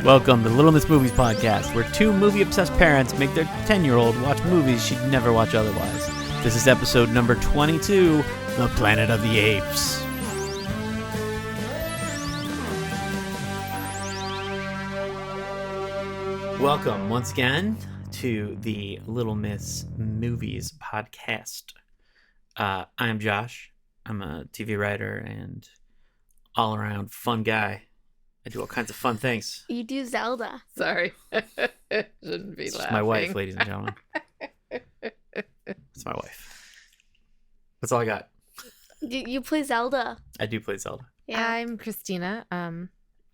Welcome to Little Miss Movies Podcast, where two movie-obsessed parents make their 10-year-old watch movies she'd never watch otherwise. This is episode number 22, The Planet of the Apes. Welcome once again to the Little Miss Movies Podcast. I am Josh. I'm a TV writer and all-around fun guy. I do all kinds of fun things. You do Zelda. Sorry. Shouldn't be It's laughing. my wife, ladies and gentlemen. It's my wife. That's all I got. You play Zelda. I do play Zelda. Yeah. I'm Christina.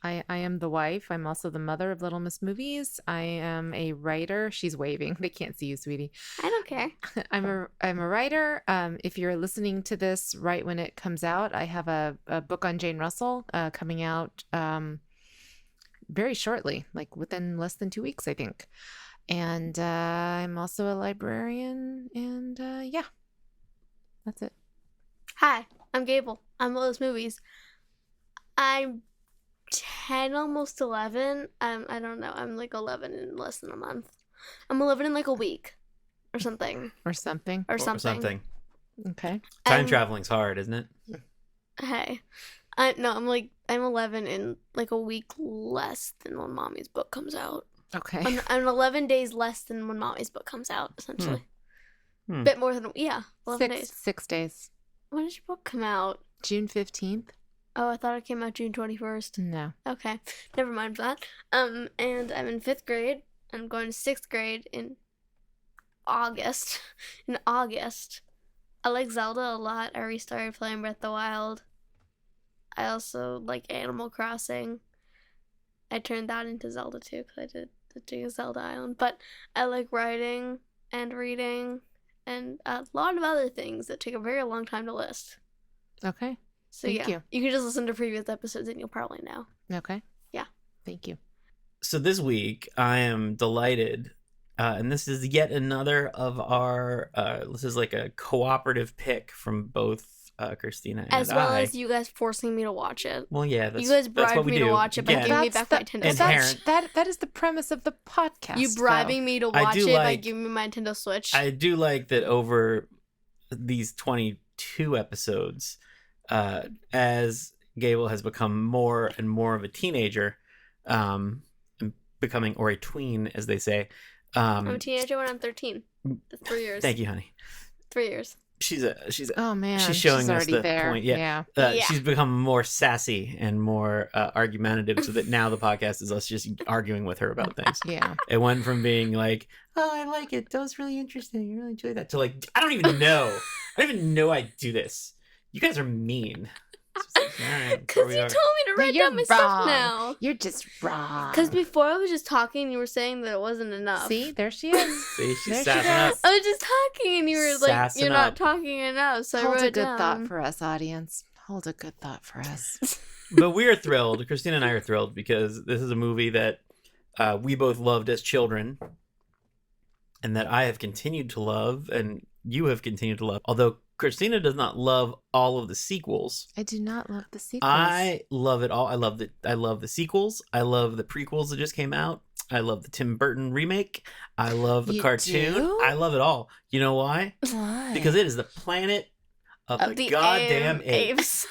I am the wife. I'm also the mother of Little Miss Movies. I am a writer. She's waving. They can't see you, sweetie. I don't care. I'm a writer. If you're listening to this right when it comes out, I have a book on Jane Russell coming out very shortly, like within less than 2 weeks, I think. And I'm also a librarian. And yeah, that's it. Hi, I'm Gable. I'm Lotus Movies. I'm 10, almost 11. I don't know. I'm like 11 in less than a month. I'm 11 in like a week or something. Or something. Or something. Okay. Time traveling's hard, isn't it? Hey. I'm 11 in like a week less than when Mommy's book comes out. Okay. I'm 11 days less than when Mommy's book comes out, essentially. Bit more than, 11 days. 6 days. When did your book come out? June 15th. Oh, I thought it came out June 21st. No. Okay, never mind that. And I'm in 5th grade. I'm going to 6th grade in August. I like Zelda a lot. I restarted playing Breath of the Wild. I also like Animal Crossing. I turned that into Zelda too because I did the Zelda Island. But I like writing and reading and a lot of other things that take a very long time to list. Okay. So Thank you can just listen to previous episodes and you'll probably know. Okay. Yeah. Thank you. So this week, I am delighted, and this is yet another of our, this is like a cooperative pick from both Christina and As well I. as you guys forcing me to watch it. Well, yeah, You guys that's bribed what we me do. to watch it by Again, giving me back my Nintendo inherent- Switch. That is the premise of the podcast. You bribing me to watch do it by like- giving me my Nintendo Switch. I do like that over these 22 episodes, as Gable has become more and more of a teenager, and becoming, or a tween, as they say. I'm a teenager when I'm 13. 3 years. Thank you, honey. 3 years. She's Oh man, she's showing us already the there. point. Yeah. Yeah. She's become more sassy and more argumentative, so that now the podcast is us just arguing with her about things. Yeah. It went from being like, "Oh, I like it. That was really interesting. I really enjoyed that," to like, "I don't even know. I don't even know I do this. You guys are mean." It's just like, all right, Because here you we are. told me to write down my stuff now. You're just wrong. Because before I was just talking, you were saying that it wasn't enough. See, there she is. See, she's There she sassing up. goes. I was just talking and you were like, Sassing you're not up. talking enough. So I Hold wrote a it good down. thought for us, audience. Hold a good thought for us. But we are thrilled. Christina and I are thrilled because this is a movie that we both loved as children, and that I have continued to love, and you have continued to love. Although Christina does not love all of the sequels, I do not love the sequels. I love it all. I love the sequels. I love the prequels that just came out. I love the Tim Burton remake. I love the You cartoon. do? I love it all. You know why? Why? Because it is the planet of the goddamn apes.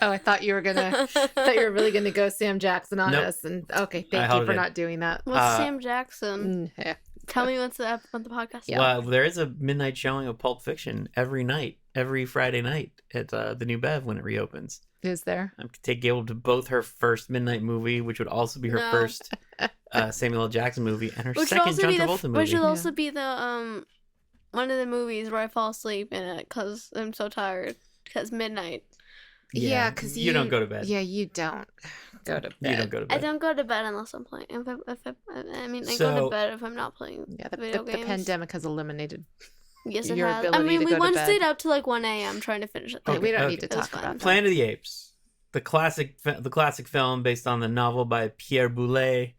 Oh, I thought you were really gonna go Sam Jackson on Nope. us. And okay, I thank held you for it in. not doing that. What's Sam Jackson? Yeah. Tell me what's the podcast. Yeah. Well, there is a midnight showing of Pulp Fiction every night, every Friday night at the New Bev when it reopens. Is there? I could take Gable to both her first midnight movie, which would also be her No. first Samuel L. Jackson movie, and her Which would second also John be Travolta movie. which will also be the one of the movies where I fall asleep in it because I'm so tired. Because midnight. Yeah, because you don't go to bed. Yeah, you don't go to bed. You don't go to I bed. don't go to bed unless I'm playing. I go So- to bed if I'm not playing Yeah, video the games. pandemic has eliminated. Yes, it your has. I ability mean, to we go to once bed. stayed up to like 1 a.m. trying to finish it. Okay, we don't okay. need to It was talk fun. about that. Planet of the Apes, the classic film based on the novel by Pierre Boulet,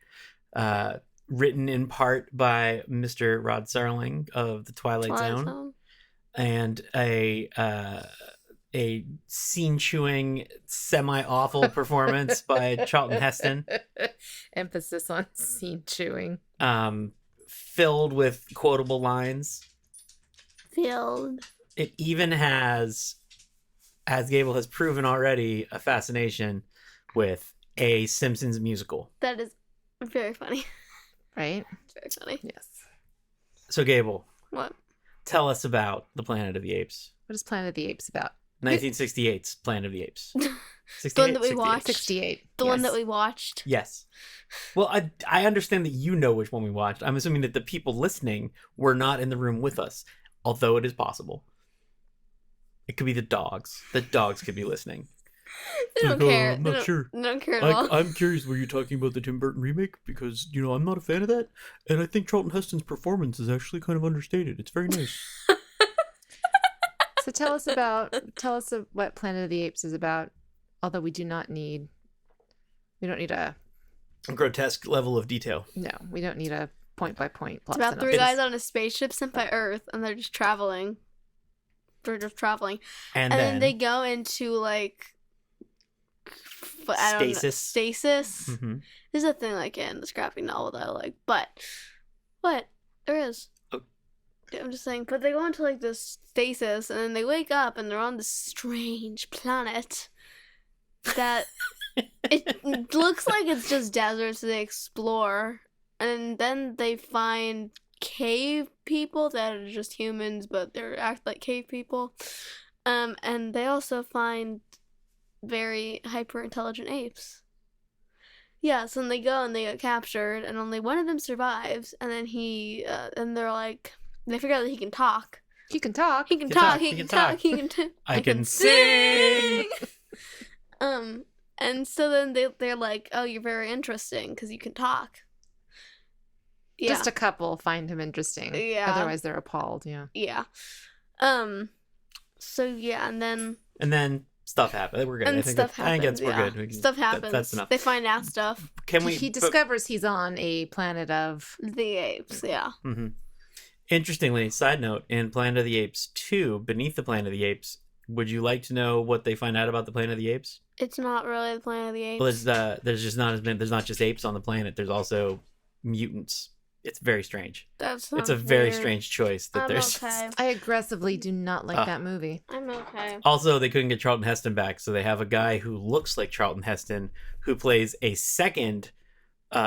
written in part by Mr. Rod Serling of the Twilight Zone, and a a scene-chewing, semi-awful performance by Charlton Heston. Emphasis on scene chewing. Filled with quotable lines. Filled. It even has, as Gable has proven already, a fascination with a Simpsons musical. That is very funny. Right? Very funny. Yes. So, Gable, What? tell us about the Planet of the Apes. What is Planet of the Apes about? 1968's Planet of the Apes. The one that we watched. 68. The one Yes. that we watched. Yes. Well, I understand that you know which one we watched. I'm assuming that the people listening were not in the room with us, although it is possible. It could be the dogs. The dogs could be listening. They don't Like, care. I'm They not don't, sure. they don't care at all. I'm curious, were you talking about the Tim Burton remake? Because, I'm not a fan of that. And I think Charlton Heston's performance is actually kind of understated. It's very nice. So tell us what Planet of the Apes is about. Although we don't need a Grotesque level of detail. we don't need a point by point plot. It's about synopsis. three guys on a spaceship sent by Earth, and they're just traveling. And then they go into, like, I don't know. Stasis. Stasis. hmm There's a thing like it in this graphic novel that I like, but what? There is. Oh. I'm just saying, but they go into like this stasis, and then they wake up, and they're on this strange planet that it looks like it's just deserts they explore, and then they find cave people that are just humans, but they act like cave people, and they also find very hyper intelligent apes. Yeah, so then they go and they get captured, and only one of them survives, and then and they're like, they figure out that he can talk. He can talk. He can talk. He can talk. He can. I can sing. And so then they're like, oh, you're very interesting because you can talk. Yeah. Just a couple find him interesting. Yeah. Otherwise, they're appalled. Yeah. Yeah. So yeah, and then stuff happens. We're good. and I think stuff I think happens. we're Yeah. good. Stuff happens. That's enough. They find out stuff. Can we? He discovers he's on a planet of. The apes. Yeah. Mm-hmm. Interestingly, side note, in Planet of the Apes 2, Beneath the Planet of the Apes, would you like to know what they find out about the Planet of the Apes? It's not really the Planet of the Apes. Well, there's not just apes on the planet. There's also mutants. It's very strange. It's a very strange choice that I'm there's. okay. I aggressively do not like that movie. I'm okay. Also, they couldn't get Charlton Heston back, so they have a guy who looks like Charlton Heston who plays a second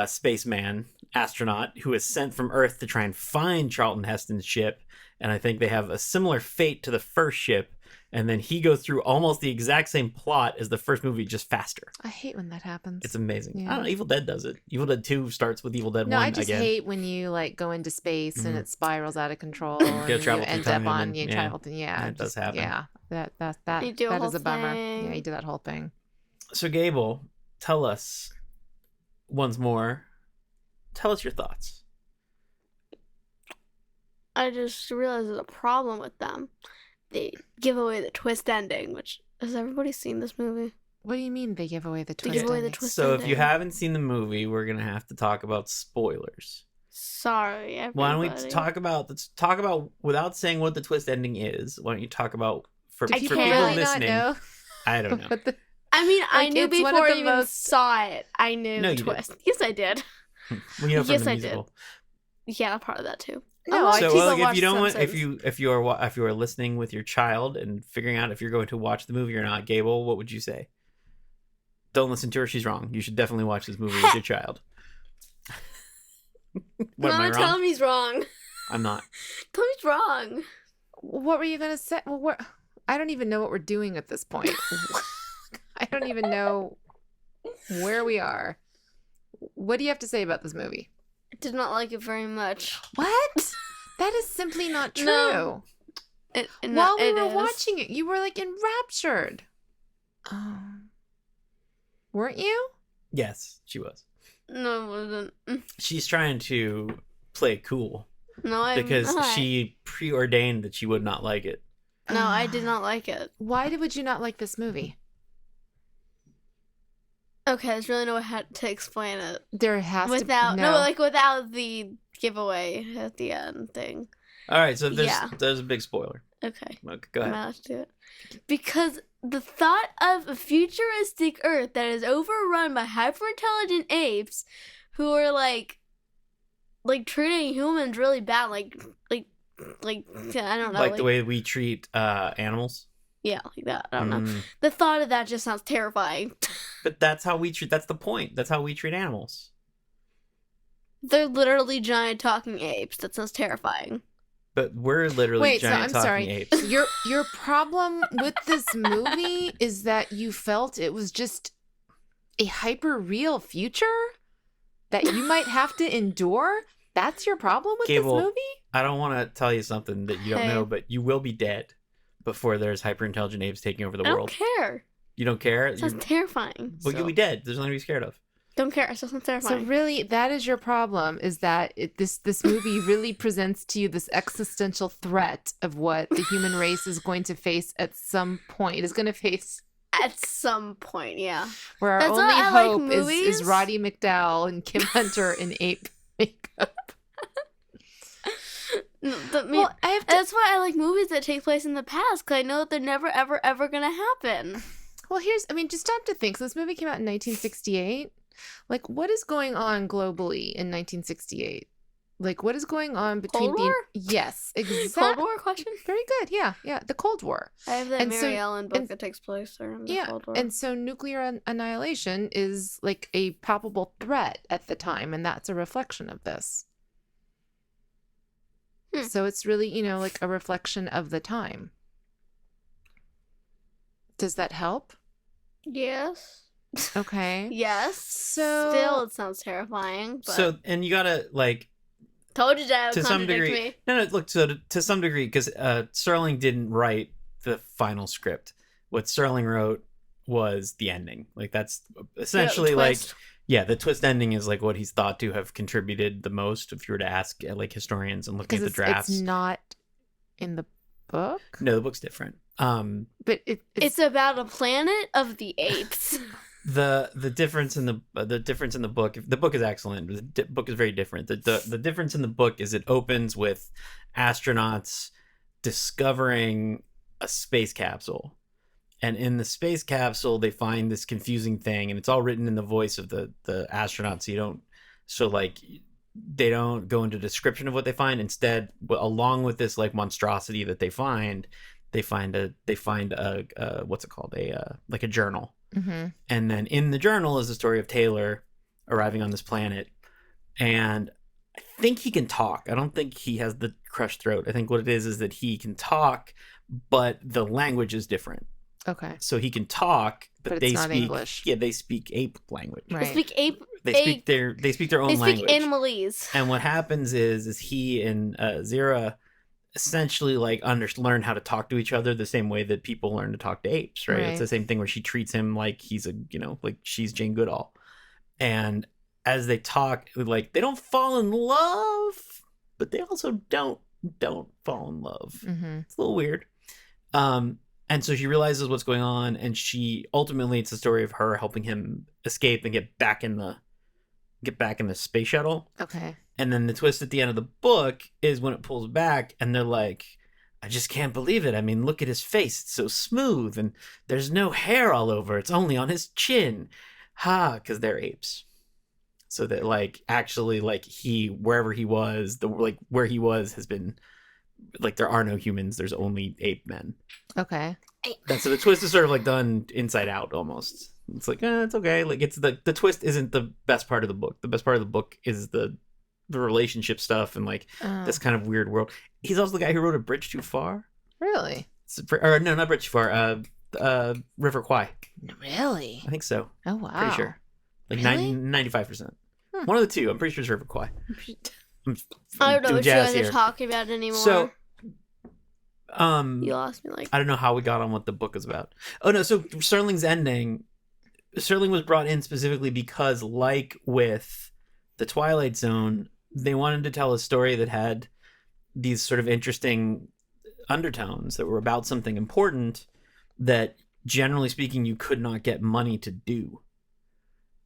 spaceman astronaut who is sent from Earth to try and find Charlton Heston's ship. And I think they have a similar fate to the first ship. And then he goes through almost the exact same plot as the first movie, just faster. I hate when that happens. It's amazing. Yeah. I don't know. Evil Dead does it. Evil Dead 2 starts with Evil Dead 1 No, I just again. hate when you like go into space and Mhm. it spirals out of control Go and you travel through end time up on and- you yeah. travel through Yeah, it does happen. Yeah, that You do a that whole is a bummer. thing. Yeah, you do that whole thing. So, Gable, tell us once more. Tell us your thoughts. I just realized there's a problem with them. They give away the twist ending, which has everybody seen this movie? What do you mean they give away the twist? give away the ending? twist So, if you ending. haven't seen the movie, we're gonna have to talk about spoilers. Sorry, everybody. Why don't we let's talk about without saying what the twist ending is? Why don't you talk about for Do I people can't people really not listening? know? I don't know. What the- I mean, I Like, knew it's one of before I the even most- saw it. I knew No, the you didn't. twist. Yes, I did. Well, you know, from Yes, the I did. musical. Yeah, part of that too. No, I I So, people well, if watch you don't some want, episodes. if you are listening with your child and figuring out if you're going to watch the movie or not, Gable, what would you say? Don't listen to her; she's wrong. You should definitely watch this movie with your child. What am I Mama, wrong? tell him he's wrong. I'm not. Tell him he's wrong. What were you gonna say? Well, I don't even know what we're doing at this point. I don't even know where we are. What do you have to say about this movie? I did not like it very much. What? That is simply not true. No. While we were watching it, you were like enraptured. Weren't you? Yes, she was. No, it wasn't. She's trying to play cool No, I because she preordained that she would not like it. No, I did not like it. Why would you not like this movie? Okay, there's really no way to explain it There has without to without the giveaway at the end thing. All right, so Yeah. there's a big spoiler. Okay. Go I'm ahead. allowed to do it. Because the thought of a futuristic Earth that is overrun by hyper-intelligent apes who are like treating humans really bad, like I don't know, Like the way we treat animals. yeah, like that. I don't know. The thought of that just sounds terrifying. But that's how we treat. That's the point. That's how we treat animals. They're literally giant talking apes. That sounds terrifying. But we're literally giant talking apes. Your problem with this movie is that you felt it was just a hyper real future that you might have to endure. That's your problem with Gable, this movie? I don't want to tell you something that you don't know, but you will be dead before there's hyper intelligent apes taking over the world. I don't care. You don't care? It sounds terrifying. Well, you'll be dead. There's nothing to be scared of. Don't care. It sounds terrifying. So really, that is your problem, is that this movie really presents to you this existential threat of what the human race is going to face at some point. It is going to face... At some point, yeah. Where our That's only why I hope like is movies. Roddy McDowell and Kim Hunter in ape makeup. Well, that's why I like movies that take place in the past, because I know that they're never, ever, ever going to happen. Well, just stop to think. So this movie came out in 1968. Like, what is going on globally in 1968? Like, what is going on between Cold War? Yes, exactly. Cold War question? Very good. Yeah, the Cold War. I have that And Mary so- Ellen book and- that takes place during the Yeah, Cold War. and so nuclear annihilation is like a palpable threat at the time, and that's a reflection of this. So it's really, like a reflection of the time. Does that help? Yes. Okay. Yes. So- Still, it sounds terrifying. But So, and you gotta, like, told you that to would some contradict degree. me. No, look, so to some degree, because Sterling didn't write the final script. What Sterling wrote was the ending. Like, that's essentially like, twist. yeah, the twist ending is like what he's thought to have contributed the most. If you were to ask like historians and looking at the drafts, it's not in the book. no, the book's different. But It's about a planet of the apes. The difference in the book, the book is excellent, but the book is very different. The difference in the book is it opens with astronauts discovering a space capsule, and in the space capsule they find this confusing thing, and it's all written in the voice of the astronauts. They don't go into description of what they find. Instead, along with this like monstrosity that they find a what's it called, a journal. Mm-hmm. And then in the journal is the story of Taylor arriving on this planet. And I think he can talk. I don't think he has the crushed throat. I think what it is that he can talk, but the language is different. Okay. So he can talk, but But they it's not speak English. Yeah, they speak ape language. Right. They speak ape. They speak their own They speak language. animalese. And what happens is he and Zira essentially like learn how to talk to each other the same way that people learn to talk to apes, right? It's the same thing where she treats him like he's like she's Jane Goodall. And as they talk, like they don't fall in love, but they also don't fall in love. Mm-hmm. It's a little weird. And so she realizes what's going on, and she ultimately, it's the story of her helping him escape and get back in the space shuttle. Okay. And then the twist at the end of the book is when it pulls back and they're like, I just can't believe it. I mean, look at his face. It's so smooth and there's no hair all over. It's only on his chin. Ha, because they're apes. So that like actually like wherever he was, where he was has been like there are no humans. There's only ape men. Okay. And so the twist is sort of like done inside out almost. It's like, it's okay. Like it's the twist isn't the best part of the book. The best part of the book is the relationship stuff and like this kind of weird world. He's also the guy who wrote A Bridge Too Far. Really? Or no, not Bridge Too Far. River Kwai. Really? I think so. Oh wow. Pretty sure. Like Really? 95%. One of the two. I'm pretty sure it's River Kwai. I don't know doing what you jazz guys are here. talking about anymore. So, you lost me. Like, I don't know how we got on what the book is about. Oh no, so Sterling was brought in specifically because, like with the Twilight Zone, they wanted to tell a story that had these sort of interesting undertones that were about something important that, generally speaking, you could not get money to do.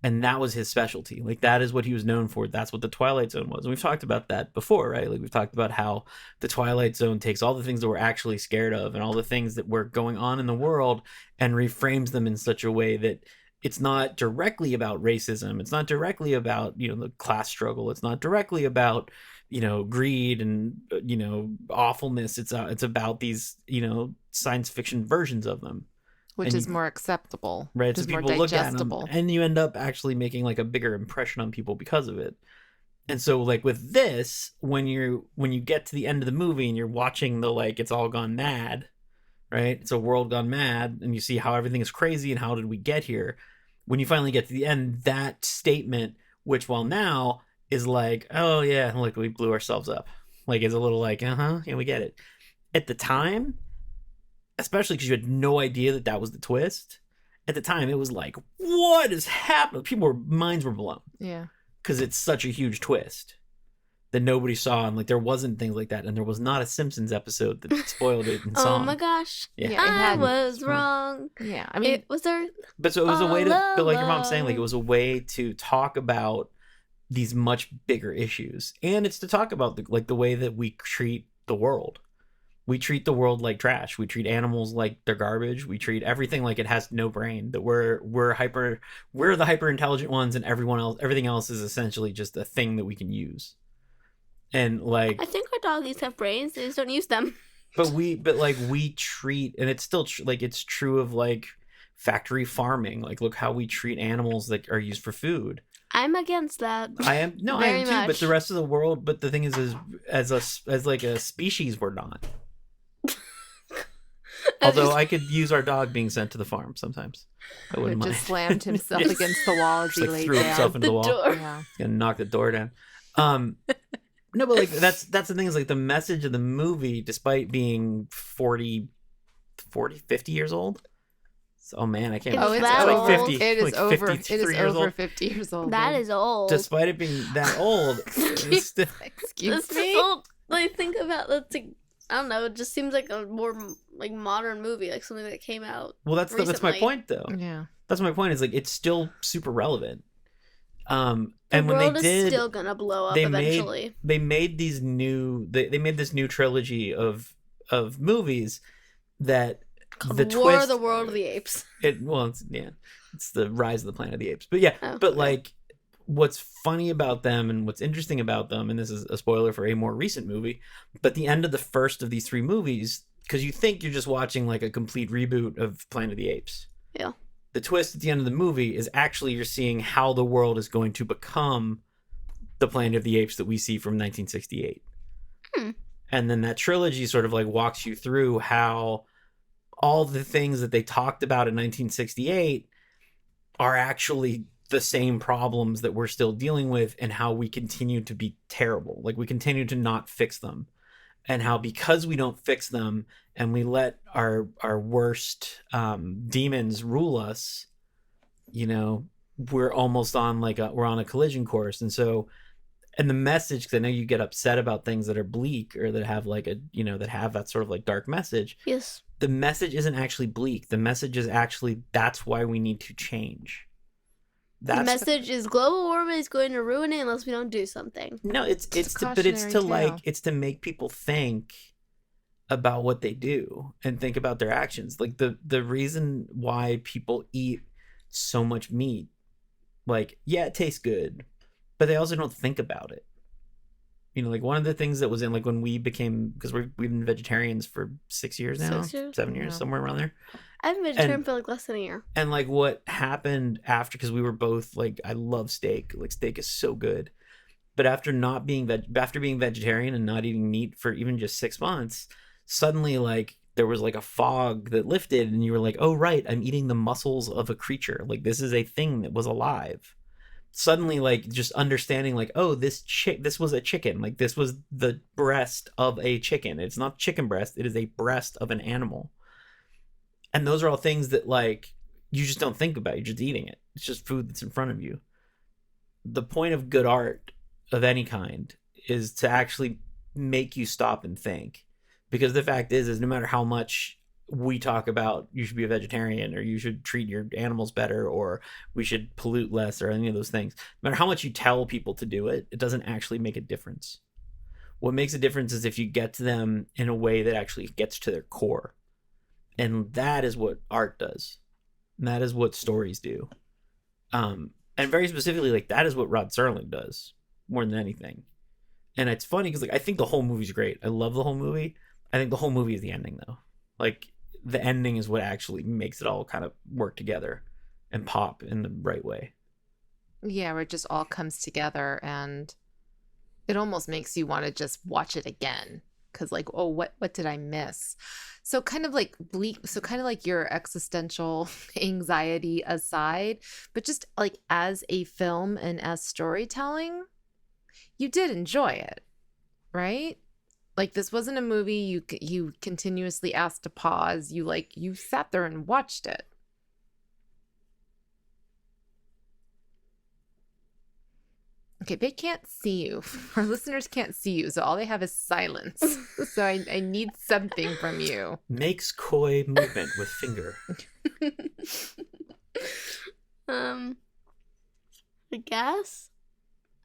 And that was his specialty. Like, that is what he was known for. That's what the Twilight Zone was. And we've talked about that before, right? Like, we've talked about how the Twilight Zone takes all the things that we're actually scared of and all the things that were going on in the world and reframes them in such a way that it's not directly about racism. It's not directly about, the class struggle. It's not directly about, greed and, awfulness. It's about these, science fiction versions of them. Which is more acceptable. Right. Which So is more people look at them digestible. and you end up actually making like a bigger impression on people because of it. And so like with this, when you get to the end of the movie and you're watching the like it's all gone mad, right? It's a world gone mad, and you see how everything is crazy and how did we get here? When you finally get to the end, that statement, which while now is like, oh yeah, like we blew ourselves up. Like it's a little like, yeah, we get it. At the time, especially because you had no idea that was the twist. At the time, it was like, what is happening? Minds were blown. Yeah. Because it's such a huge twist that nobody saw. And like, there wasn't things like that. And there was not a Simpsons episode that spoiled it and saw. Oh my gosh. Yeah. I was wrong. Yeah. I mean, it was there. But so it was a way to, but like your mom's saying, like it was a way to talk about these much bigger issues. And it's to talk about the way that we treat the world. We treat the world like trash. We treat animals like they're garbage. We treat everything like it has no brain. That we're the hyper intelligent ones, and everything else is essentially just a thing that we can use. And like, I think our doggies have brains. They just don't use them. But we treat, and it's still like it's true of like factory farming. Like, look how we treat animals that are used for food. I'm against that. I am too. Much. But the rest of the world. But the thing is as a species, we're not. Although I could use our dog being sent to the farm sometimes. I wouldn't mind. Just slammed himself against the wall as he laid threw down. himself into the wall. Door. Yeah. And knocked the door down. No, but like that's the thing is like the message of the movie, despite being 40, 50 years old. So, oh man, I can't. Oh, it's that like old. 50. It is like over. It 53 is years over old. 50 years old. That dude. is old. Despite it being that old, it's still, Excuse This me. is old. Like, think about that. I don't know. It just seems like a more like modern movie, like something that came out. well, that's my recently. point though. Yeah. That's my point. Is like it's still super relevant. The And when world they did, is still gonna blow up they eventually. they made these new they made this new trilogy of movies that Called the War twist of the World of the Apes. it's the Rise of the Planet of the Apes. But yeah, Oh, but okay. like what's funny about them and what's interesting about them, and this is a spoiler for a more recent movie, but the end of the first of these three movies, because you think you're just watching like a complete reboot of Planet of the Apes. Yeah. The twist at the end of the movie is actually you're seeing how the world is going to become the Planet of the Apes that we see from 1968. And then that trilogy sort of like walks you through how all the things that they talked about in 1968 are actually the same problems that we're still dealing with, and how we continue to be terrible. Like we continue to not fix them, and how because we don't fix them and we let our worst demons rule us, we're almost on we're on a collision course. And so, and the message, because I know you get upset about things that are bleak or that have like that have that sort of like dark message. Yes. The message isn't actually bleak. The message is actually that's why we need to change. The message is global warming is going to ruin it unless we don't do something. No, it's a cautionary tale. it's to make people think about what they do and think about their actions. Like the reason why people eat so much meat, like, yeah, it tastes good, but they also don't think about it. Like one of the things that was in like when we became, because we've been vegetarians for 6 years now, 6 years? 7 years, Yeah. somewhere around there. I've been vegetarian for like less than a year. And like what happened after, because we were both like, I love steak. Like steak is so good. But after being vegetarian and not eating meat for even just 6 months, suddenly like there was like a fog that lifted, and you were like, oh right, I'm eating the muscles of a creature. Like this is a thing that was alive. Suddenly like just understanding like, oh, this was a chicken. Like this was the breast of a chicken. It's not chicken breast. It is a breast of an animal. And those are all things that like you just don't think about. You're just eating it. It's just food that's in front of you. The point of good art of any kind is to actually make you stop and think. Because the fact is no matter how much we talk about you should be a vegetarian, or you should treat your animals better, or we should pollute less, or any of those things. No matter how much you tell people to do it, it doesn't actually make a difference. What makes a difference is if you get to them in a way that actually gets to their core. And that is what art does. And that is what stories do. And very specifically, like, that is what Rod Serling does more than anything. And it's funny because, like, I think the whole movie's great. I love the whole movie. I think the whole movie is the ending, though. Like, the ending is what actually makes it all kind of work together and pop in the right way. Yeah, where it just all comes together, and it almost makes you want to just watch it again. Because, like, oh, what did I miss? So kind of like your existential anxiety aside, but just like as a film and as storytelling, you did enjoy it, right? Like, this wasn't a movie you continuously asked to pause. You sat there and watched it. Okay, they can't see you. Our listeners can't see you, so all they have is silence. So I need something from you. Makes coy movement with finger. I guess.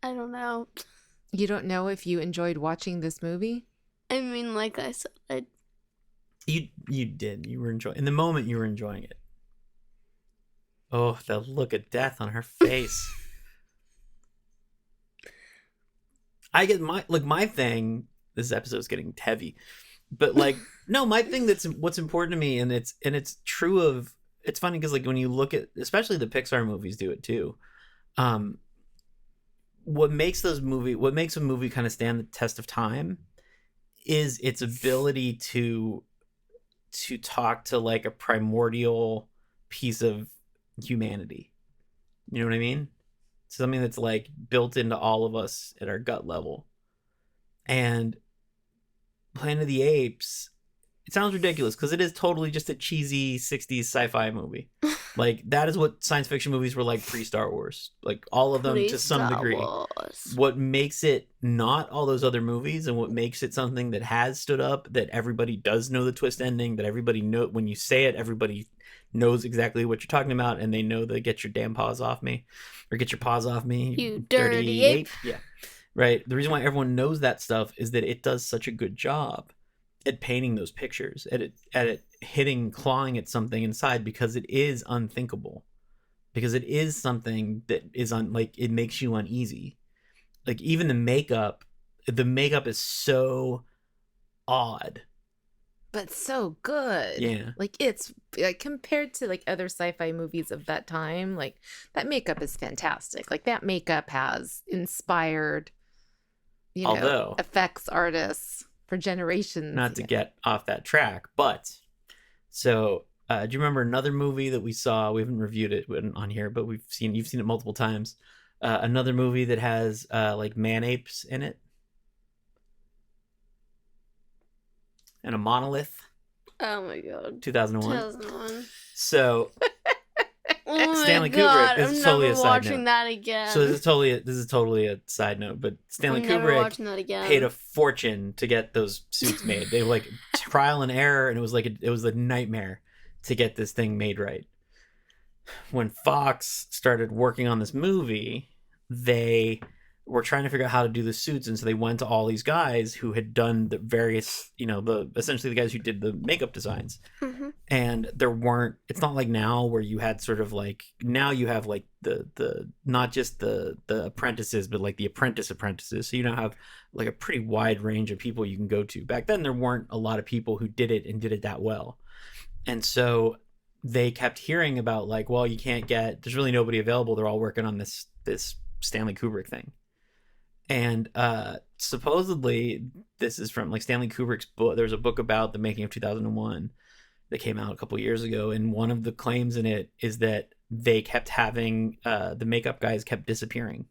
I don't know. You don't know if you enjoyed watching this movie? I mean, like I said, You did. You were enjoying. In the moment, you were enjoying it. Oh, the look of death on her face. I get my thing. This episode's getting heavy, but like, no, my thing that's what's important to me, and it's true of. It's funny because, like, when you look at, especially the Pixar movies do it too. What makes a movie kind of stand the test of time is its ability to talk to, like, a primordial piece of humanity. You know what I mean? Something that's, like, built into all of us at our gut level. And Planet of the Apes, it sounds ridiculous because it is totally just a cheesy 60s sci-fi movie. Like, that is what science fiction movies were like pre-Star Wars. Like, all of them to some degree. What makes it not all those other movies, and what makes it something that has stood up, that everybody does know the twist ending, that everybody know when you say it, everybody knows exactly what you're talking about, and they know to get your damn paws off me, or get your paws off me, you dirty ape. Yeah, right. The reason why everyone knows that stuff is that it does such a good job at painting those pictures, at it clawing at something inside, because it is unthinkable, because it is something that is like, it makes you uneasy. Like, even the makeup is so odd, but so good. Yeah, like, it's like, compared to like other sci-fi movies of that time, like, that makeup is fantastic. Like, that makeup has inspired, although effects artists for generations. Not to get off that track, but so do you remember another movie that we saw? We haven't reviewed it on here, but you've seen it multiple times. Another movie that has like man apes in it and a monolith. Oh my god. 2001. So oh Stanley my god, Kubrick is I'm totally never a side watching note. that again. So this is totally a side note, but Stanley I'm never Kubrick watching that again. paid a fortune to get those suits made. They were like trial and error, and it was a nightmare to get this thing made right. When Fox started working on this movie, they were trying to figure out how to do the suits, and so they went to all these guys who had done the various, essentially the guys who did the makeup designs. Mm-hmm. And it's not like now where you had sort of like, now you have like the not just the apprentices, but like the apprentices. So you now have like a pretty wide range of people you can go to. Back then there weren't a lot of people who did it and did it that well. And so they kept hearing about, like, well, there's really nobody available. They're all working on this Stanley Kubrick thing. And supposedly this is from, like, Stanley Kubrick's book. There's a book about the making of 2001 that came out a couple years ago, and one of the claims in it is that they kept having the makeup guys kept disappearing.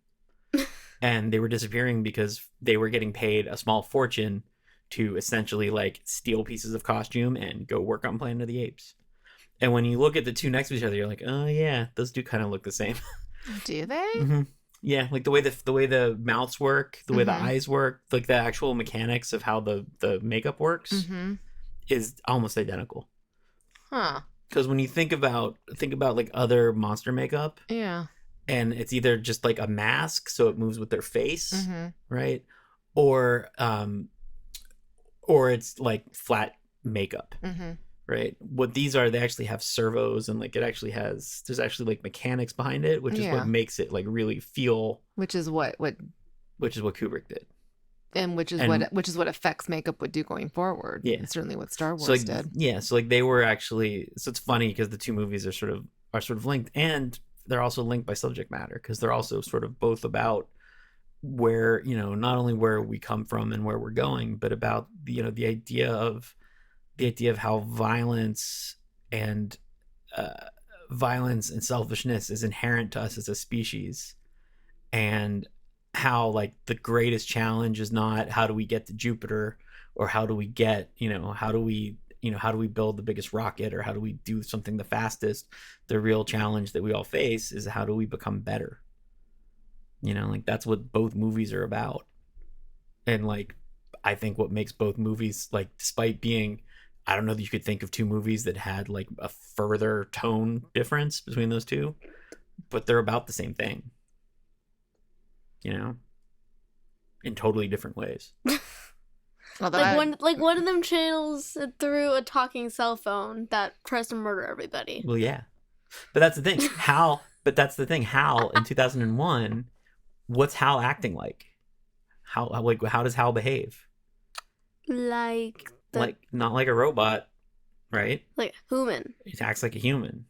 And they were disappearing because they were getting paid a small fortune to essentially, like, steal pieces of costume and go work on Planet of the Apes. And when you look at the two next to each other, you're like, oh yeah, those do kind of look the same. Do they? Mm-hmm. Yeah, like the way the mouths work, the way the eyes work, like the actual mechanics of how the makeup works is almost identical. Huh. Because when you think about like other monster makeup, Yeah. and it's either just like a mask so it moves with their face, Mm-hmm. right? Or or it's like flat makeup, Mm-hmm. right? What these are, they actually have servos, and like there's actually like mechanics behind it, which is what Yeah. makes it like really feel, Which is what which is what Kubrick did. and which is And what effects makeup would do going forward. Yeah. And certainly what Star Wars so like did. so like they were actually, so it's funny because the two movies are sort of linked, and they're also linked by subject matter, because they're also sort of both about where, not only where we come from and where we're going, but about the idea of how and violence and selfishness is inherent to us as a species, and how like the greatest challenge is not how do we get to Jupiter, or how do we get, how do we build the biggest rocket, or how do we do something the fastest. The real challenge that we all face is how do we become better. Like that's what both movies are about. And like I think what makes both movies, like, despite being, I don't know that you could think of two movies that had like a further tone difference between those two, but they're about the same thing, in totally different ways. Like one of them channels through a talking cell phone that tries to murder everybody. Well, yeah, but that's the thing. Hal in 2001, what's Hal acting like? How does Hal behave? Like Not like a robot, right? like human. He acts like a human.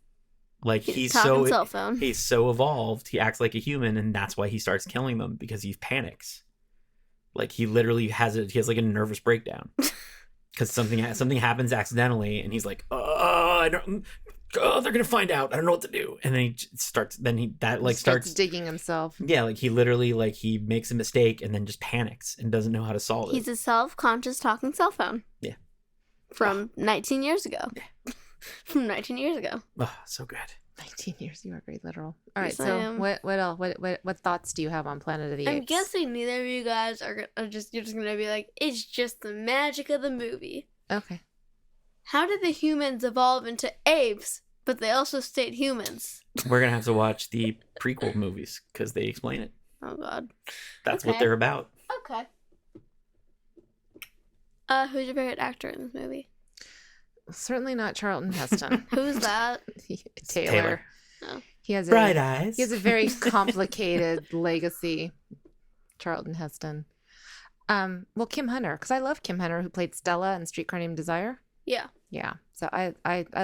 Like he's talking cell phone. he's so evolved. He acts like a human, and that's why he starts killing them, because he panics. Like he literally has like a nervous breakdown because something happens accidentally, and he's like, I don't. Oh, they're gonna find out. I don't know what to do. And then he starts. Starts digging himself. Yeah, like he literally, like, he makes a mistake and then just panics and doesn't know how to solve it. He's a self-conscious talking cell phone. Yeah. From 19 years ago. Yeah. From 19 years ago. Oh, so good. 19 years. You are very literal. All right. Yes, So what else? What thoughts do you have on Planet of the Apes? I'm guessing neither of you guys are just gonna be like, it's just the magic of the movie. Okay. How did the humans evolve into apes, but they also stayed humans? We're gonna have to watch the prequel movies because they explain it. Oh God. That's what they're about. Okay. Who's your favorite actor in this movie? Certainly not Charlton Heston. Who's that? Taylor. Oh. He has Bright eyes. He has a very complicated legacy. Charlton Heston. Well, Kim Hunter, because I love Kim Hunter, who played Stella in Streetcar Named Desire. Yeah. Yeah. So I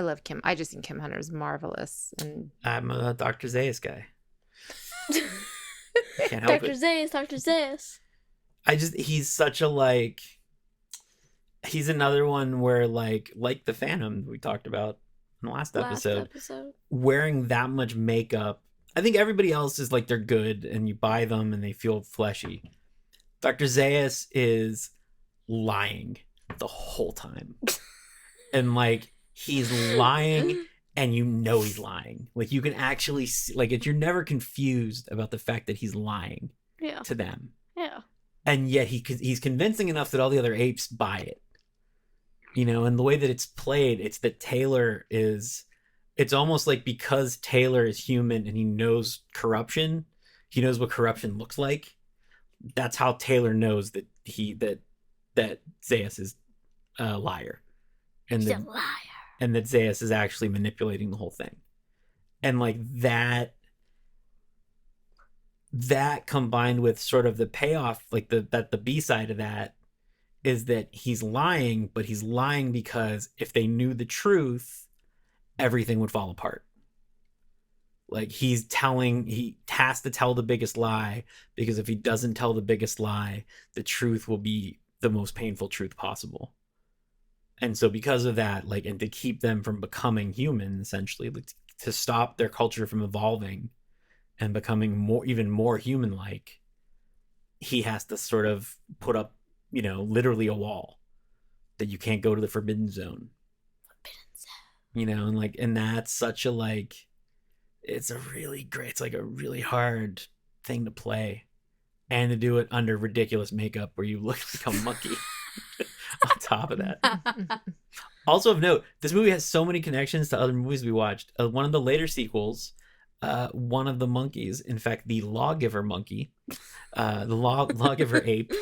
love Kim. I just think Kim Hunter is marvelous. And I'm a Dr. Zaius guy. Can't help Dr. it. Dr. Zaius. He's such a, he's another one where like the Phantom we talked about in the last episode, wearing that much makeup. I think everybody else is like, they're good and you buy them and they feel fleshy. Dr. Zaius is lying the whole time. And like he's lying and he's lying. Like you can actually see, like, you're never confused about the fact that he's lying to them. Yeah. And yet he's convincing enough that all the other apes buy it. And the way that it's played, it's that it's almost like, because Taylor is human and he knows corruption, he knows what corruption looks like. That's how Taylor knows that that Zaius is a liar. He's a liar. And that Zaius is actually manipulating the whole thing. And like that combined with sort of the payoff, like the B-side of that is that he's lying, but he's lying because if they knew the truth, everything would fall apart. Like he has to tell the biggest lie, because if he doesn't tell the biggest lie, the truth will be the most painful truth possible. And so because of that, like, and to keep them from becoming human, essentially, like, to stop their culture from evolving and becoming even more human-like, he has to sort of put up, literally a wall that you can't go to the forbidden zone. And that's such a, it's a really great, it's like a really hard thing to play, and to do it under ridiculous makeup where you look like a monkey. on top of that. Also of note, this movie has so many connections to other movies we watched. One of the later sequels, one of the monkeys, in fact, the lawgiver monkey, lawgiver ape,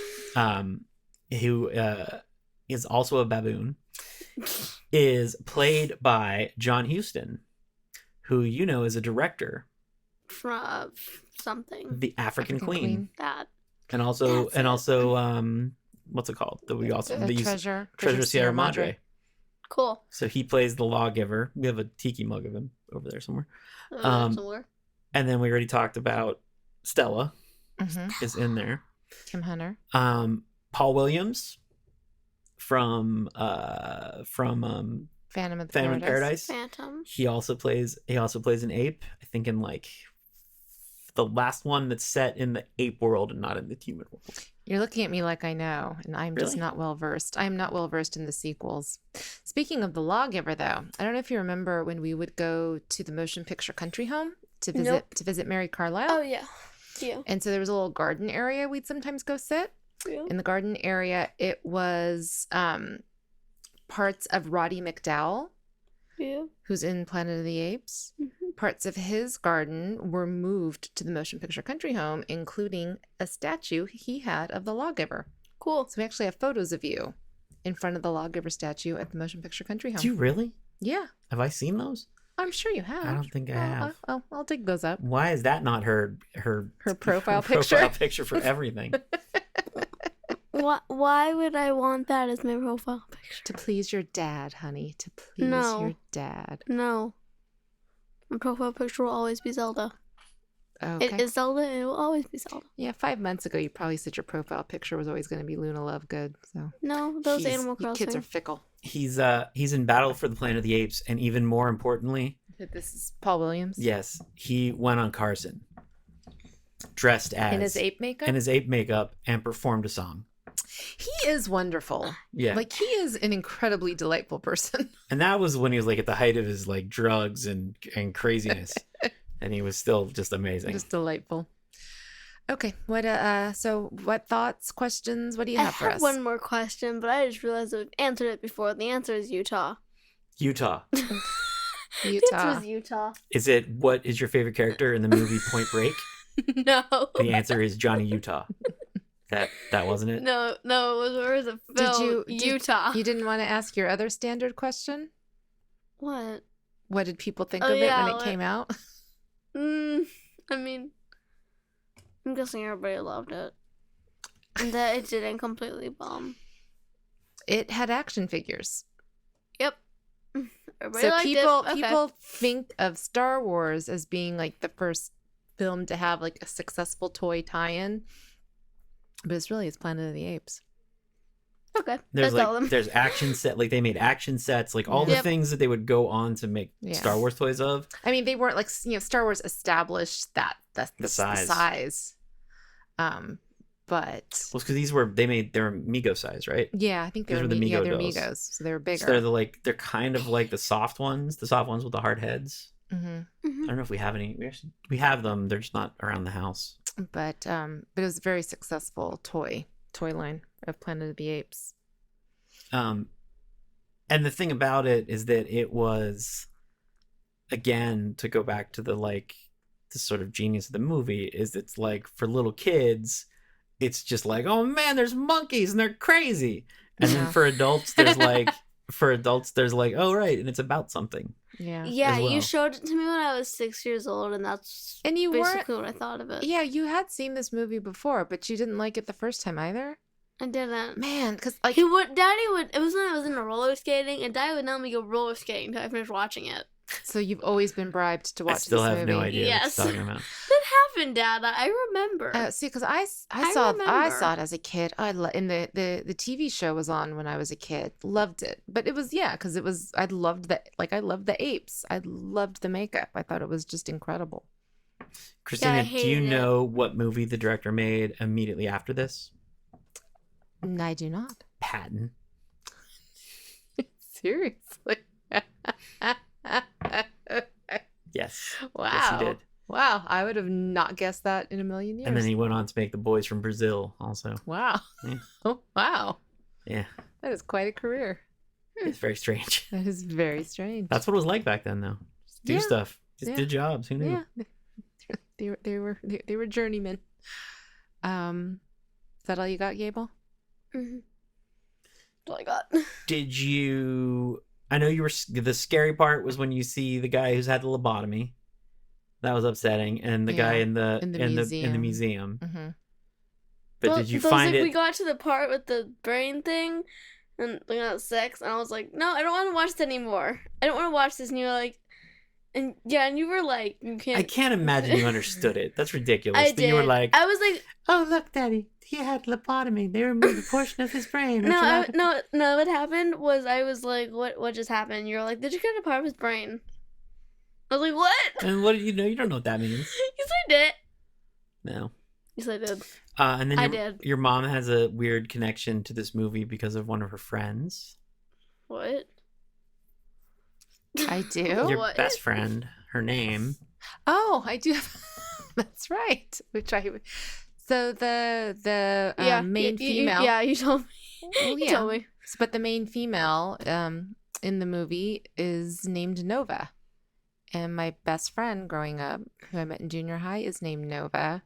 who is also a baboon, is played by John Huston, who you know is a director From something. The African Queen. That. And also what's it called? That we also Treasure Sierra Madre. Cool. So he plays the lawgiver. We have a tiki mug of him over there somewhere. Somewhere. And then we already talked about Stella Mm-hmm. is in there. Kim Hunter. Paul Williams from Phantom of the Phantom of Paradise. Phantom. He also plays an ape. I think in like the last one that's set in the ape world and not in the human world. You're looking at me like I know, and I'm just Really? not well versed. I'm not well versed in the sequels. Speaking of the lawgiver, though, I don't know if you remember when we would go to the motion picture country home to visit Mary Carlisle. Oh yeah. Yeah. And so there was a little garden area we'd sometimes go sit. Yeah. In the garden area, it was parts of Roddy McDowell, Yeah. who's in Planet of the Apes. Mm-hmm. Parts of his garden were moved to the motion picture country home, including a statue he had of the lawgiver. Cool. So we actually have photos of you in front of the lawgiver statue at the motion picture country home. Do you really? Yeah, Have I seen those? I'm sure you have. I don't think I have. I'll dig those up. Why is that not her profile picture? Profile picture for everything. Why would I want that as my profile picture? To please your dad, honey. To please No. your dad. No. My profile picture will always be Zelda. Okay. It is Zelda and it will always be Zelda. Yeah, 5 months ago, you probably said your profile picture was always going to be Luna Lovegood. So No, those Jeez, Animal you Crossing. kids are fickle. He's in Battle for the Planet of the Apes, and even more importantly, This is Paul Williams. yes, he went on Carson, dressed as In his ape makeup. and performed a song. He is wonderful. Yeah, Like, he is an incredibly delightful person. and that was when he was like at the height of his like drugs and craziness, and he was still just amazing. Just delightful. Okay, what thoughts, questions, what do you I have for have us? one more question, but I just realized I've answered it before. The answer is Utah. Utah. The Utah. answer is Utah. Is it what is your favorite character in the movie Point Break? No. The answer is Johnny Utah. That wasn't it? No, it was where was the film? Utah. You didn't want to ask your other standard question? What? What did people think Oh, of it yeah, when it came out? I mean, I'm guessing everybody loved it. And that it didn't completely bomb. It had action figures. Yep. Everybody So liked people it. Okay. people think of Star Wars as being like the first film to have like a successful toy tie-in, but it's Planet of the Apes. Okay. There's That's all of them. there's action set, like they made action sets, like all the Yep. things that they would go on to make Yeah. Star Wars toys of. I mean, they weren't like, Star Wars established that the size. size. But Well, because they're Mego size, right? yeah, I think These they're were the Mego. Yeah, Mego they're dolls. Migos, so they're bigger. So they're kind of like the soft ones with the hard heads. hmm I don't know if we have any. We have them. They're just not around the house. But it was a very successful toy line of Planet of the Apes. And the thing about it is that it was, again, to go back to the sort of genius of the movie, is it's like for little kids, it's just like, oh man, there's monkeys and they're crazy. And then Yeah. for adults, there's like, oh right, and it's about something. Yeah. Yeah, as well. you showed it to me when I was 6 years old, and that's And you weren't. basically what I thought of it. Yeah, you had seen this movie before, but you didn't like it the first time either. I didn't. Man, because like Daddy would, it was when I was in roller skating, and Daddy would let me go roller skating until I finished watching it. so you've always been bribed to watch I still this have movie. no idea Yes. what you're talking about. That happened, Dad. I remember. See, because I I saw remember. it as a kid. And the TV show was on when I was a kid. Loved it, but it was because it was. I loved the apes. I loved the makeup. I thought it was just incredible. Christina, do you hated it. know what movie the director made immediately after this? And I do not. Patton. Seriously. Yes. Wow. Yes, he did. Wow, I would have not guessed that in a million years. And then he went on to make The Boys from Brazil also. Wow. Yeah. Oh, wow. Yeah. That is quite a career. It's very strange. That is very strange. That's what it was like back then, though. Just do stuff. Just did jobs. Who knew? Yeah, they were journeymen. Is that all you got, Gable? Mm-hmm. That's all I got. Did you? I know you were. The scary part was when you see the guy who's had the lobotomy. That was upsetting, and the guy in the museum. Mm-hmm. But did you find it? We got to the part with the brain thing, and we got sex, and I was like, no, I don't want to watch this anymore. I don't want to watch this. And you were like, and you were like, you can't. I can't imagine you understood it. That's ridiculous. I But did. you were like, I was like, oh look, Daddy, he had lobotomy. They removed a portion of his brain. no. What happened was I was like, what just happened? You were like, did you get a part of his brain? I was like, what? And what did you know? You don't know what that means. Yes, I did. No. Yes, I did. And then I did. Your mom has a weird connection to this movie because of one of her friends. What? I do. Your What? best friend. Her name. Oh, I do. That's right. So the main female. Yeah, you told me. Well, You told me. But the main female in the movie is named Nova. And my best friend growing up, who I met in junior high, is named Nova.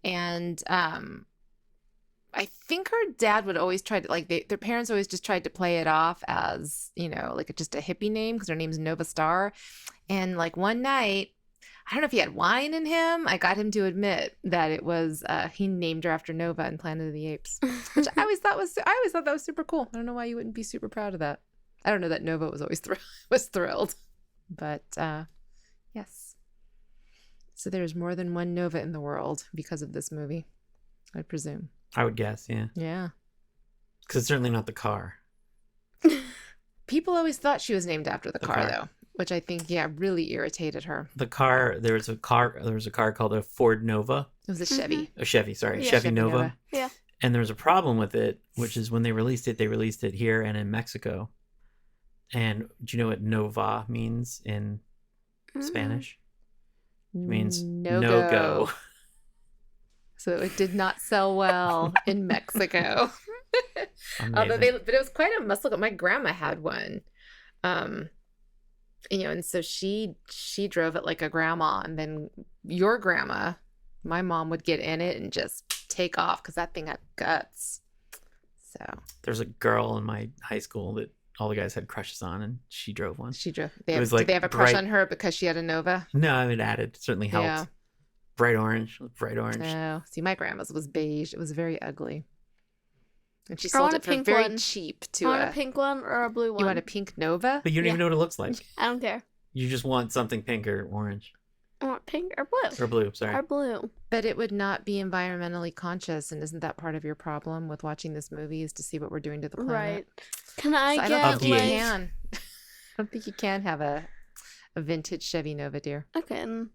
And I think her dad would always try to, like, their parents always just tried to play it off as, like just a hippie name because her name's Nova Star. And like one night, I don't know if he had wine in him. I got him to admit that it was he named her after Nova in Planet of the Apes, which I always thought that was super cool. I don't know why you wouldn't be super proud of that. I don't know that Nova was always thrilled, but yes. So there's more than one Nova in the world because of this movie, I presume. I would guess, yeah. Yeah. Because it's certainly not the car. People always thought she was named after the car, though, which I think, really irritated her. The car, there was a car called a Ford Nova. It was a Chevy. Mm-hmm. A Chevy, sorry. Yeah. Chevy Nova. Yeah. And there was a problem with it, which is when they released it here and in Mexico. And do you know what Nova means in Spanish? It means no-go. So it did not sell well in Mexico. But it was quite a must look. My grandma had one. And so she drove it like a grandma, and then your grandma, my mom, would get in it and just take off because that thing had guts. So there's a girl in my high school that all the guys had crushes on, and she drove one. Did they have a crush on her because she had a Nova? No, it added. It certainly helped. Yeah. Bright orange. No, see, my grandma's was beige. It was very ugly. And she sold it for very cheap to I want a pink one or a blue one. You want a pink Nova? But you don't even know what it looks like. I don't care. You just want something pink or orange. I want pink or blue. Or blue, sorry. Or blue. But it would not be environmentally conscious, and isn't that part of your problem with watching this movie is to see what we're doing to the planet? Right. Can I so get I don't think like... you can. I don't think you can have a vintage Chevy Nova, dear. Okay, I'm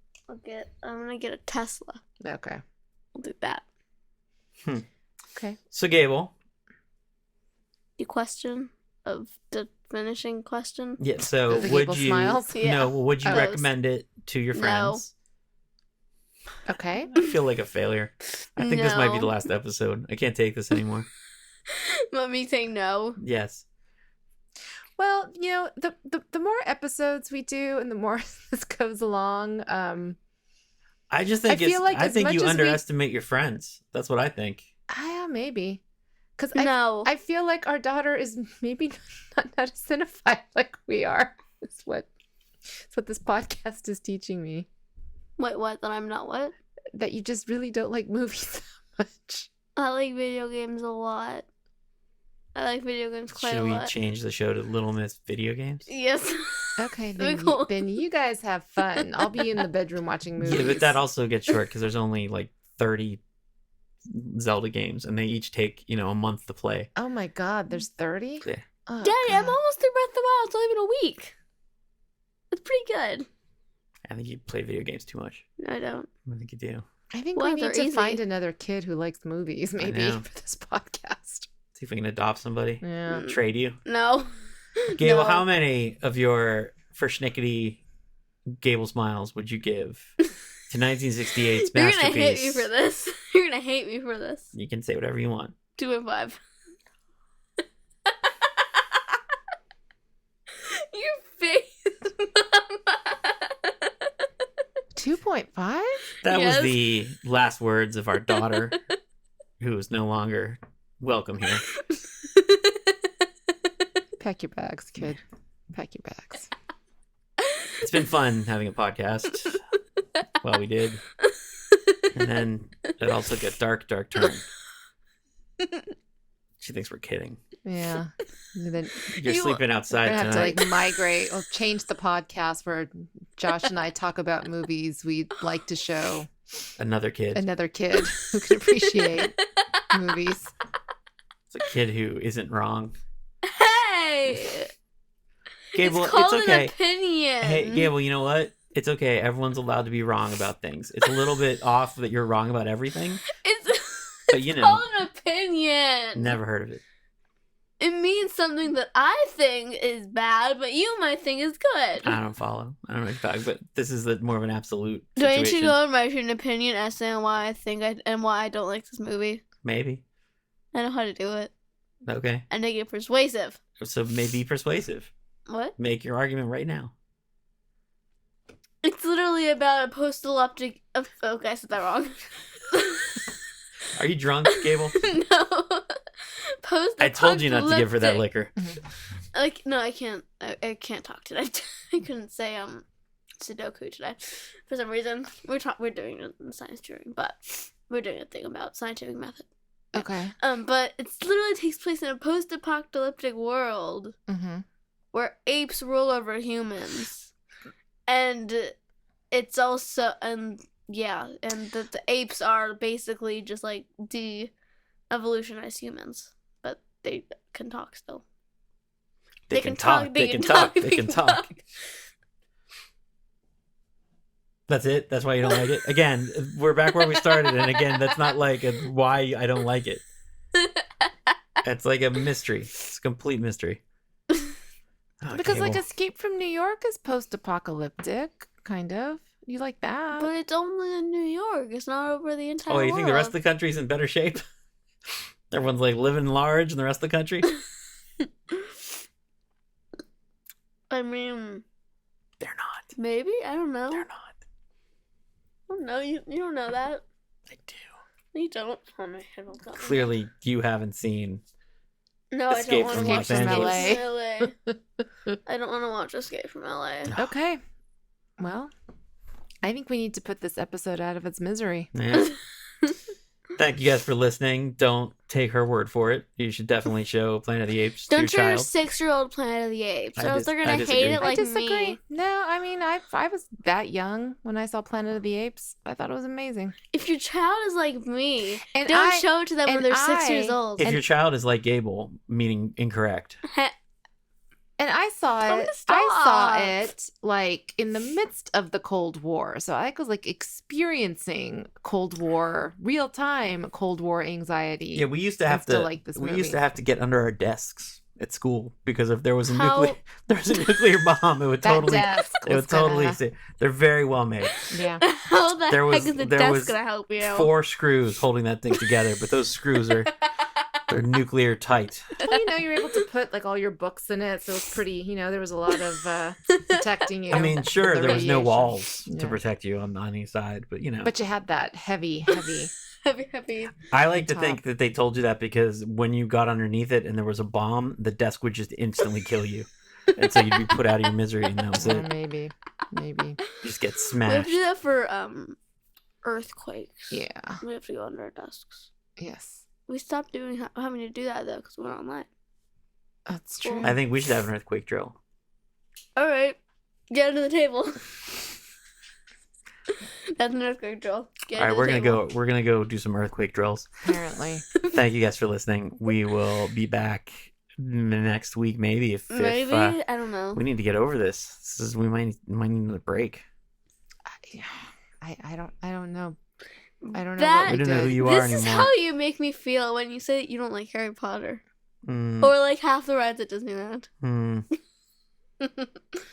gonna get a Tesla. Okay. We'll do that. Okay. So Gable. The question of the finishing question. Yeah. So The would Gable you? Smiles? Yeah. No. Would you Oh. recommend it to your friends? Okay. I feel like a failure. I think this might be the No. last episode. I can't take this anymore. Let me say no. Yes. Well, the more episodes we do and the more this goes along, I just think I feel like I as think much you as underestimate your friends. That's what I think. maybe. Because No. I feel like our daughter is maybe not a cinephile like we are. It's what this podcast is teaching me. Wait, what? That I'm not what? That you just really don't like movies that much. I like video games a lot. I like video games quite Should a we lot. change the show to Little Miss Video Games? Yes. Okay, Very then, cool. then you guys have fun. I'll be in the bedroom watching movies. Yeah, but that also gets short because there's only like 30 Zelda games, and they each take a month to play. Oh my God, there's 30? Yeah. Oh, Daddy, I'm God. almost through Breath of the Wild. It's not even a week. It's pretty good. I think you play video games too much. No, I don't. I think you do. I think Well, we need they're to easy. find another kid who likes movies, maybe, know. for this podcast. See if we can adopt somebody. Yeah. Mm. Trade you. No. Gable, No. how many of your verschnickety Gable smiles would you give to 1968's You're masterpiece? gonna hate me for this. You're gonna hate me for this. You can say whatever you want. 2 and 5. Your face, Mama. 2.5? That Yes. was the last words of our daughter, who is no longer welcome here. Pack your bags, kid. Pack your bags. It's been fun having a podcast. Well, we did. And then it all took a dark turn. She thinks we're kidding. Yeah. And then You're You- sleeping we're outside gonna have to tonight. like migrate or change the podcast where Josh and I talk about movies we'd like to show Another kid. another kid who can appreciate movies. It's a kid who isn't wrong. Hey, Gable, it's called it's okay. an opinion. Hey, Gable, you know what? It's okay. Everyone's allowed to be wrong about things. It's a little bit off that you're wrong about everything, It's, but you know, called an opinion. never heard of it. It means something that I think is bad, but you might think is good. I don't follow. I don't know what you're talking, but this is more of an absolute Do I need to situation. go and write an opinion essay on why I think and why I don't like this movie? Maybe. I know how to do it. Okay. And make it persuasive. So maybe persuasive. What? Make your argument right now. It's literally about a post-apocalyptic. Okay, I said that wrong. Are you drunk, Gable? No. Post. I told you not to give her that liquor. Like no, I can't. I can't talk today. I couldn't say Sudoku today for some reason. We're doing it in science tutoring, but we're doing a thing about scientific method. Okay. But it literally takes place in a post-apocalyptic world Mm-hmm. where apes rule over humans, and it's also and that the apes are basically just like de-evolutionized humans, but they can talk still. They can talk. They can talk. They can talk. That's it. That's why you don't like it. Again, we're back where we started, and again, that's not like why I don't like it. It's like a mystery. It's a complete mystery. Because like Gable. Escape from New York is post-apocalyptic, kind of. You like that? But it's only in New York. It's not over the entire Oh, you world. think the rest of the country's in better shape? Everyone's like living large in the rest of the country? I mean, They're not. maybe. I don't know. They're not. I don't know. You don't know that. I do. You don't. Oh, my headphones got me. Clearly, you haven't seen. No, Escape I don't from want to Los watch Angeles. Escape from LA. I don't want to watch Escape from LA. Okay. Well, I think we need to put this episode out of its misery. Yeah. Thank you guys for listening. Don't take her word for it. You should definitely show Planet of the Apes to your Don't show your child. 6-year-old Planet of the Apes, or I else they're I gonna disagree. hate it like I disagree. me. No, I mean, I was that young when I saw Planet of the Apes. I thought it was amazing. If your child is like me, And don't I- show it to them when and they're 6 years I- old. If your child is like Gable, meaning incorrect. And I saw I'm it. gonna I saw stop. it like in the midst of the Cold War. So I was like experiencing Cold War, real time Cold War anxiety. Yeah, we used to I have still to. like this we movie. used to have to get under our desks at school because if there was a How- nuclear bomb, it would That totally. desk It was would totally. gonna- They're very well made. Yeah. How the There heck was- is the there desk was gonna help you? 4 screws holding that thing together, but those screws are they're nuclear tight. Well, you were able to put like all your books in it, so it was pretty. There was a lot of protecting you. I mean, sure, from the there was no radiation. walls to Yeah. protect you on any side, but But you had that heavy. heavy. I like to top. think that they told you that because when you got underneath it and there was a bomb, the desk would just instantly kill you. And so you'd be put out of your misery and that was it. Maybe. You just get We have smashed. to do that for earthquakes. Yeah. We have to go under our desks. Yes. We stopped having to do that though because we went online. That's true. I think we should have an earthquake drill. All right, get under the table. That's an earthquake drill. Get All right, under we're the gonna table. go. We're gonna go do some earthquake drills. Apparently. Thank you guys for listening. We will be back next week, maybe if Maybe I don't know. we need to get over this. We might need another break. I don't know. I don't know That- what We we don't know who did. you are This is anymore. how you make me feel when you say that you don't like Harry Potter Mm, or like half the rides at Disneyland. mm,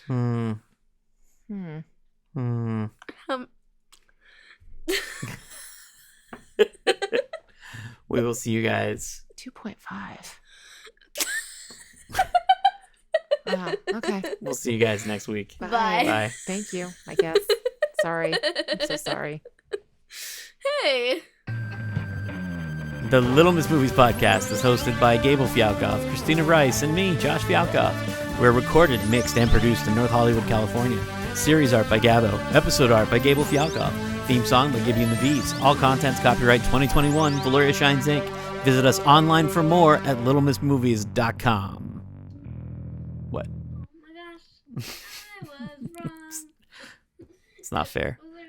mm, Hmm. mm. Um, We will see you guys. 2.5. Okay. We'll see you guys next week. Bye. Bye. Thank you, I guess. Sorry. I'm so sorry. Hey. The Little Miss Movies podcast is hosted by Gable Fialkov, Christina Rice, and me, Josh Fialkov. We're recorded, mixed, and produced in North Hollywood, California. Series art by Gabo. Episode art by Gable Fialkov. Theme song by Gibby and the Bees. All contents copyright 2021, Valoria Shines Inc. Visit us online for more at littlemissmovies.com. What? Oh my gosh. I was wrong. It's not fair. Was there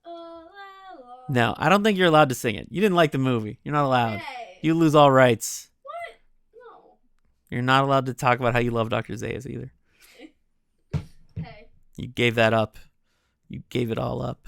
all along? No, I don't think you're allowed to sing it. You didn't like the movie. You're not allowed. Hey. You lose all rights. What? No. You're not allowed to talk about how you love Dr. Zayas either. Hey. You gave that up. You gave it all up.